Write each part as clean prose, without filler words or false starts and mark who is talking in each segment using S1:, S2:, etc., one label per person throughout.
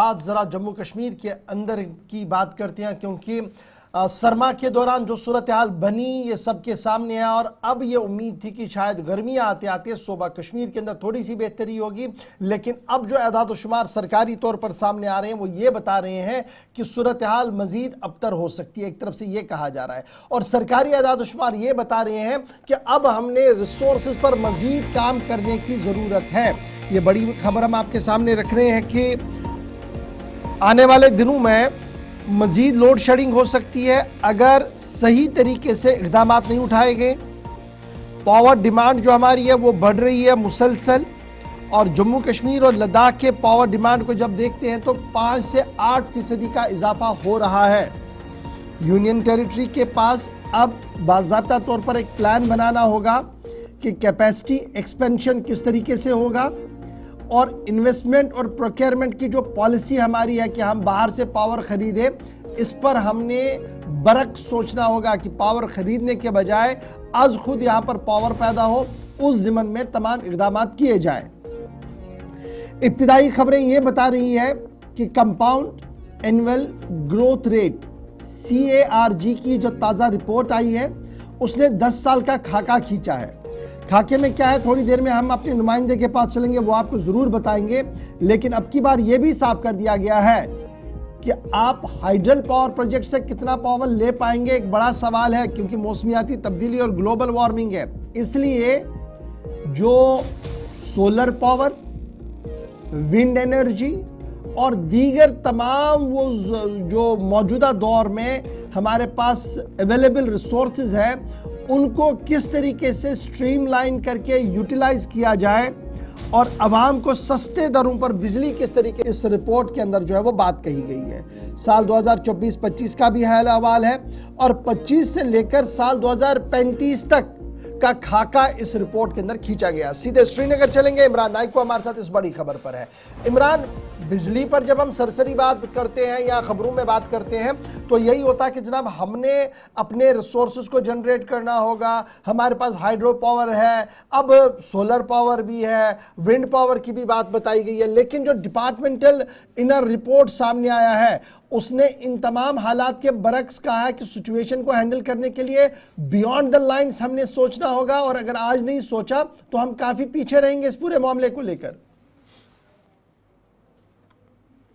S1: बाद जरा जम्मू कश्मीर के अंदर की बात करते हैं, क्योंकि सरमा के दौरान जो सूरत हाल बनी ये सबके सामने है और अब ये उम्मीद थी कि शायद गर्मियां आते आते सूबा कश्मीर के अंदर थोड़ी सी बेहतरी होगी, लेकिन अब जो एदाद शुमार सरकारी तौर पर सामने आ रहे हैं वो ये बता रहे हैं कि सूरत हाल मजीद अबतर हो सकती है। एक तरफ से ये कहा जा रहा है और सरकारी एदाद शुमार ये बता रहे हैं कि अब हमने रिसोर्सेज पर मजीद काम करने की ज़रूरत है। ये बड़ी खबर हम आपके सामने रख रहे हैं कि आने वाले दिनों में मजीद लोड शेडिंग हो सकती है अगर सही तरीके से इक़दाम नहीं उठाए गए। पावर डिमांड जो हमारी है वो बढ़ रही है मुसलसल और जम्मू कश्मीर और लद्दाख के पावर डिमांड को जब देखते हैं तो 5 से 8% का इजाफा हो रहा है। यूनियन टेरिटरी के पास अब बाज़ाब्ता तौर पर एक प्लान बनाना होगा कि कैपेसिटी एक्सपेंशन किस तरीके से होगा और इन्वेस्टमेंट और प्रोक्योरमेंट की जो पॉलिसी हमारी है कि हम बाहर से पावर खरीदें, इस पर हमने बरक सोचना होगा कि पावर खरीदने के बजाय आज खुद यहां पर पावर पैदा हो, उस ज़िमन में तमाम इक़दाम किए जाएं। इब्तिदाई खबरें ये बता रही है कि compound annual growth rate CARG की जो ताज़ा रिपोर्ट आई है उसने 10 साल का खाका खींचा है। खाके में क्या है थोड़ी देर में हम अपने नुमाइंदे के पास चलेंगे, वो आपको जरूर बताएंगे, लेकिन अब की बार ये भी साफ कर दिया गया है कि आप हाइड्रल पावर प्रोजेक्ट से कितना पावर ले पाएंगे एक बड़ा सवाल है, क्योंकि मौसमियाती तब्दीली और ग्लोबल वार्मिंग है। इसलिए जो सोलर पावर, विंड एनर्जी और दीगर तमाम वो जो मौजूदा दौर में हमारे पास अवेलेबल रिसोर्सेज है उनको किस तरीके से स्ट्रीमलाइन करके यूटिलाइज किया जाए और आवाम को सस्ते दरों पर बिजली किस तरीके, इस रिपोर्ट के अंदर जो है वो बात कही गई है। साल 2024-25 का भी हाल अहवाल है और 25 से लेकर साल 2035 तक का खाका इस रिपोर्ट के अंदर खींचा गया। सीधे श्रीनगर चलेंगे, इमरान नाइक को हमारे साथ इस बड़ी खबर पर है। इमरान, बिजली पर जब हम सरसरी बात करते हैं या खबरों में बात करते हैं तो यही होता है कि जनाब हमने अपने रिसोर्सेज को जनरेट करना होगा, हमारे पास हाइड्रो पावर है, अब सोलर पावर भी है, विंड पावर की भी बात बताई गई है, लेकिन जो डिपार्टमेंटल इनर रिपोर्ट सामने आया है उसने इन तमाम हालात के बरक्स कहा है कि सिचुएशन को हैंडल करने के लिए बियॉन्ड द लाइंस हमने सोचना होगा और अगर आज नहीं सोचा तो हम काफी पीछे रहेंगे इस पूरे मामले को लेकर।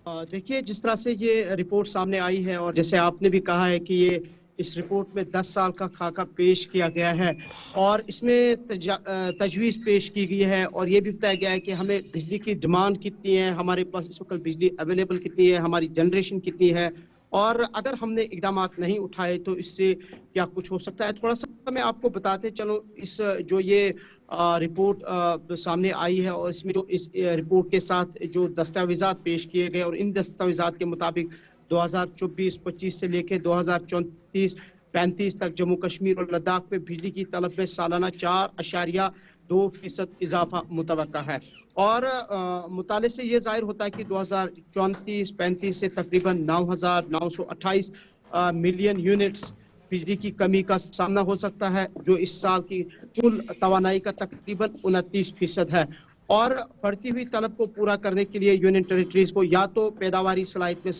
S2: देखिए, जिस तरह से ये रिपोर्ट सामने आई है और जैसे आपने भी कहा है कि ये इस रिपोर्ट में 10 साल का खाका पेश किया गया है और इसमें तजवीज़ पेश की गई है और ये भी बताया गया है कि हमें बिजली की डिमांड कितनी है, हमारे पास इस वक्त बिजली अवेलेबल कितनी है, हमारी जनरेशन कितनी है और अगर हमने इकदाम नहीं उठाए तो इससे क्या कुछ हो सकता है। थोड़ा सा मैं आपको बताते चलूँ इस जो ये रिपोर्ट सामने आई है और इसमें जो इस रिपोर्ट के साथ जो दस्तावेज़ात पेश किए गए और इन दस्तावेज़ात के मुताबिक 2024-25 से लेकर 2034-35 तक जम्मू कश्मीर और लद्दाख में बिजली की तलब में सालाना 4.2% इजाफा मुतवक्का है और मुताले से ये जाहिर होता है कि 2034-35 से तकरीबन 9,928 मिलियन यूनिट्स बिजली की कमी का सामना हो सकता है, जो इस साल की कुल तवानाई का तकरीबन 29% है और बढ़ती हुई तलब को पूरा करने के लिए यूनियन टेरिटरीज को या तो पैदावारी सलाहियत में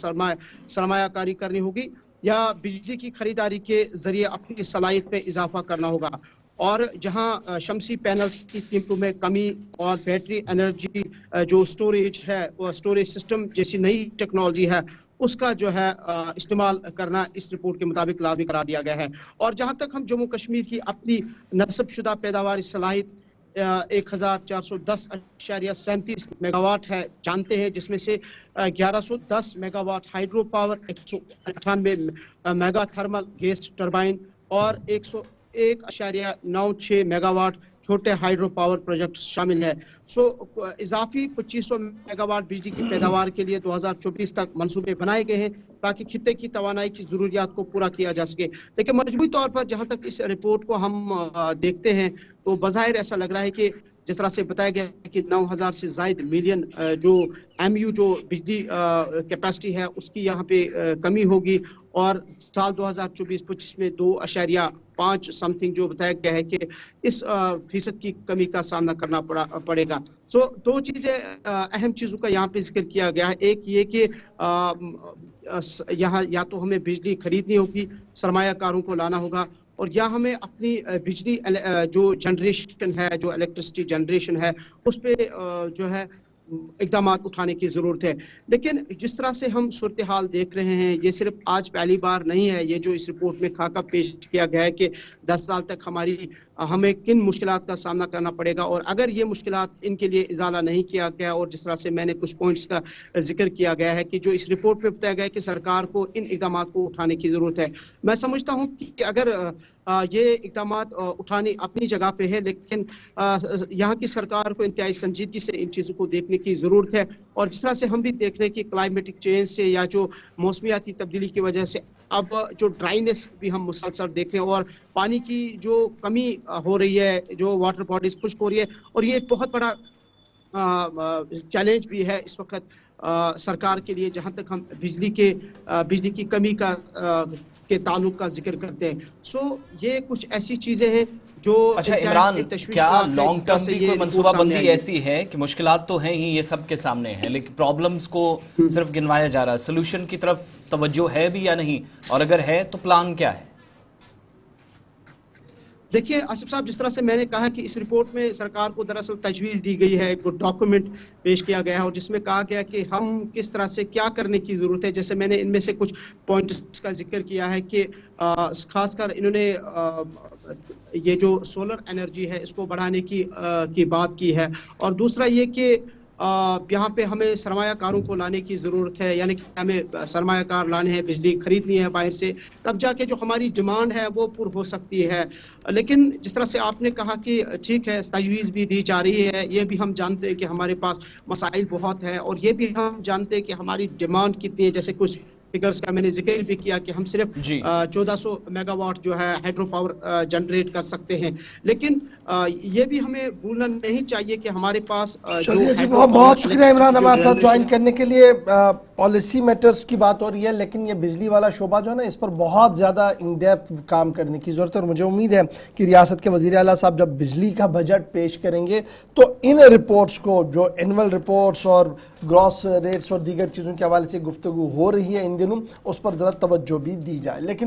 S2: सरमायाकारी करनी होगी या बिजली की खरीदारी के जरिए अपनी सलाहियत में इजाफा करना होगा और जहां शमसी पैनल्स की कीमतों में कमी और बैटरी एनर्जी जो स्टोरेज है वो स्टोरेज सिस्टम जैसी नई टेक्नोलॉजी है उसका जो है इस्तेमाल करना इस रिपोर्ट के मुताबिक लाजमी करा दिया गया है। और जहां तक हम जम्मू कश्मीर की अपनी नस्बशुदा पैदावारी सलाहियत 1410.37 मेगावाट है जानते हैं, जिसमें से 1110 megawatt hydro power, 198 mega thermal gas turbine और 101.96 मेगावाट छोटे हाइड्रो पावर प्रोजेक्ट शामिल है। इजाफी 2500 मेगावाट बिजली की पैदावार के लिए 2024 तक मंसूबे बनाए गए हैं ताकि खित्ते की तवानाई की जरूरियात को पूरा किया जा सके। लेकिन मजबूरी तौर पर जहां तक इस रिपोर्ट को हम देखते हैं तो बज़ाहिर ऐसा लग रहा है कि जिस तरह से बताया गया है कि 9,000 से जायद मिलियन जो एमयू जो बिजली कैपेसिटी है उसकी यहाँ पे कमी होगी, और साल 2024-25 में 2.5 समथिंग जो बताया गया है कि इस फीसद की कमी का सामना करना पड़ेगा। सो दो चीज़ें अहम चीज़ों का यहाँ पे जिक्र किया गया है। एक ये कि यहाँ या तो हमें बिजली खरीदनी होगी, सरमायाकारों को लाना होगा, और या हमें अपनी बिजली जो जनरेशन है, जो इलेक्ट्रिसिटी जनरेशन है, उस पे जो है इकदाम उठाने की ज़रूरत है। लेकिन जिस तरह से हम सूरत हाल देख रहे हैं, ये सिर्फ आज पहली बार नहीं है, ये जो इस रिपोर्ट में खाका पेश किया गया है कि 10 साल तक हमें किन मुश्किलात का सामना करना पड़ेगा, और अगर ये मुश्किलात इनके लिए इजाला नहीं किया गया, और जिस तरह से मैंने कुछ पॉइंट्स का जिक्र किया गया है कि जो इस रिपोर्ट में बताया गया है कि सरकार को इन इकदाम को उठाने की ज़रूरत है। मैं समझता हूँ कि अगर ये इकदाम उठाने अपनी जगह पे है, लेकिन यहाँ की सरकार को इंतहाई संजीदगी से इन चीज़ों को देखने की ज़रूरत है। और जिस तरह से हम भी देख रहे हैं कि क्लाइमेटिक चेंज से या जो मौसमियाती तब्दीली की वजह से अब जो ड्राइनेस भी हम मुसलसल देख रहे हैं, और पानी की जो कमी हो रही है, जो वाटर बॉडीज खुश्क हो रही है, और ये एक बहुत बड़ा चैलेंज भी है इस वक्त सरकार के लिए, जहां तक हम बिजली की कमी के ताल्लुक का जिक्र करते हैं। सो ये कुछ ऐसी चीजें हैं जो
S3: अच्छा इमरान, क्या लॉन्ग टर्म की कोई मनसूबाबंदी ऐसी है कि मुश्किलात तो हैं ही, ये सबके सामने हैं, लेकिन प्रॉब्लम्स को सिर्फ गिनवाया जा रहा है, सोल्यूशन की तरफ तवज्जो है भी या नहीं, और अगर है तो प्लान क्या है?
S2: देखिए आसिफ साहब, जिस तरह से मैंने कहा कि इस रिपोर्ट में सरकार को दरअसल तजवीज़ दी गई है, एक डॉक्यूमेंट पेश किया गया है, और जिसमें कहा गया कि हम किस तरह से क्या करने की ज़रूरत है। जैसे मैंने इनमें से कुछ पॉइंट्स का जिक्र किया है कि खासकर इन्होंने ये जो सोलर एनर्जी है इसको बढ़ाने की बात की है, और दूसरा ये कि यहाँ पे हमें सरमायाकारों को लाने की ज़रूरत है, यानी कि हमें सरमायाकार लाने हैं, बिजली खरीदनी है बाहर से, तब जाके जो हमारी डिमांड है वो पूरी हो सकती है। लेकिन जिस तरह से आपने कहा कि ठीक है, तजवीज़ भी दी जा रही है, ये भी हम जानते हैं कि हमारे पास मसाइल बहुत है, और ये भी हम जानते हैं कि हमारी डिमांड कितनी है। जैसे कुछ फिगर्स का मैंने जिक्र भी किया कि हम सिर्फ 1400 मेगावाट जो है हाइड्रो पावर जनरेट कर सकते हैं, लेकिन ये भी हमें भूलना नहीं चाहिए कि हमारे पास
S1: बहुत शुक्रिया इमरान हमारे साथ ज्वाइन करने के लिए। पॉलिसी मैटर्स की बात हो रही है, लेकिन ये बिजली वाला शोबा जो है ना, इस पर बहुत ज़्यादा इन डेप्थ काम करने की ज़रूरत है, और मुझे उम्मीद है कि रियासत के वज़ीर आला साहब जब बिजली का बजट पेश करेंगे तो इन रिपोर्ट्स को, जो एनुअल रिपोर्ट्स और ग्रॉस रेट्स और दीगर चीज़ों के हवाले से गुफ्तगू हो रही है इन दिनों, उस पर ज़रा तवज्जो भी दी जाए। लेकिन